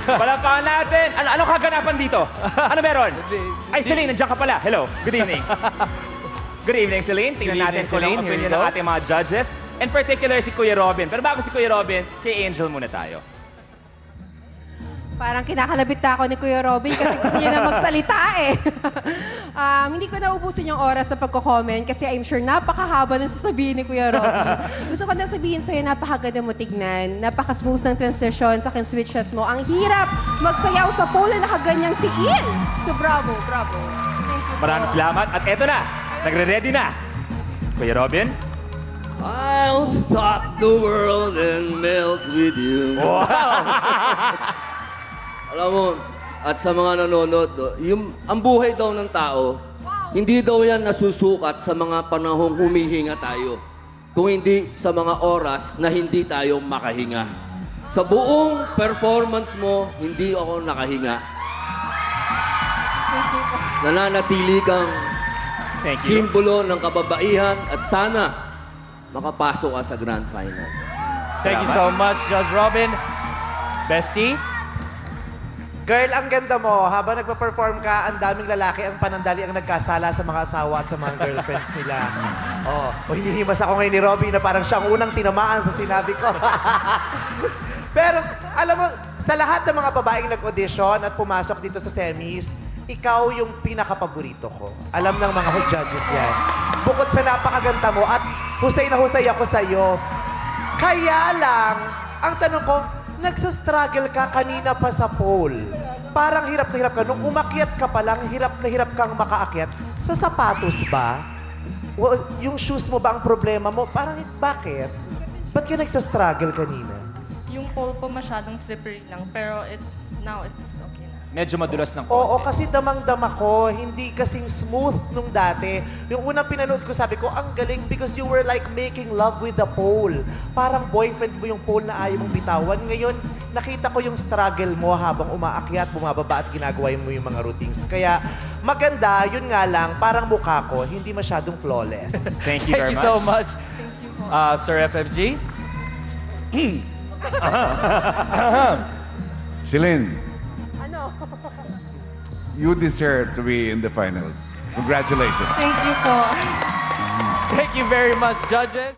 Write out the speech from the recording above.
Palakpakan natin. Anong kaganapan dito? Ano meron? Ay, Celine, nandiyan ka pala. Hello. Good evening. Good evening, Celine. Tingnan natin kung anong opinion ng ating mga judges. In particular, si Kuya Robin. Pero bago si Kuya Robin, kay Angel muna tayo. Parang kinakalabit na ako ni Kuya Robin kasi gusto niya na magsalita eh. Hindi ko na ubusin yung oras sa pagko-comment kasi I'm sure napakahaba ng sasabihin ni Kuya Robin. Gusto ko na sabihin sa'yo, napakaganda mo tignan, napaka-smooth ng transition sa akin switches mo. Ang hirap magsayaw sa pole na nakaganyang tiin. So bravo, bravo. Thank you po. Maraming salamat. At eto na, nagre-ready na. Kuya Robin. I'll stop the world and melt with you. Wow! Alam mo, at sa mga nanonood, ang buhay daw ng tao, hindi daw yan nasusukat sa mga panahong humihinga tayo, kung hindi sa mga oras na hindi tayo makahinga. Sa buong performance mo, hindi ako nakahinga. Nananatili kang Thank you. simbolo ng kababaihan at sana makapasok ka sa Grand Finals. Thank you so much, Judge Robin. Bestie? Girl, ang ganda mo. Habang nagpa-perform ka, ang daming lalaki ang panandali ang nagkasala sa mga asawa at sa mga girlfriends nila. Oh, hinihimas ako ngayon ni Robby na parang siyang unang tinamaan sa sinabi ko. Pero, alam mo, sa lahat ng mga babaeng nag-audition at pumasok dito sa semis, ikaw yung pinaka-paborito ko. Alam ng mga judges yan. Bukod sa napakaganda mo at husay na husay ako sa'yo, kaya lang, ang tanong ko, nagsastruggle ka kanina pa sa pole. Parang hirap na hirap ka. Nung umakyat ka pa lang, hirap na hirap kang makaakyat. Sa sapatos ba? O, yung shoes mo ba ang problema mo? Parang, bakit? Ba't ka nagsastruggle kanina? Yung pole po masyadong slippery lang, pero now it's okay na. Medyo madulas ng konti. Oo, kasi damang-dama ko. Hindi kasing smooth nung dati. Yung unang pinanood ko, sabi ko, ang galing because you were like making love with the pole. Parang boyfriend mo yung pole na ayaw mong bitawan. Ngayon, nakita ko yung struggle mo habang umaakyat, bumababa at ginagawa mo yung mga routines. Kaya maganda, yun nga lang, parang mukha ko, hindi masyadong flawless. Thank you very Thank you much. so much, Thank you po. Sir FFG. Celine, Ano? you deserve to be in the finals. Congratulations. Thank you po. Thank you very much, judges.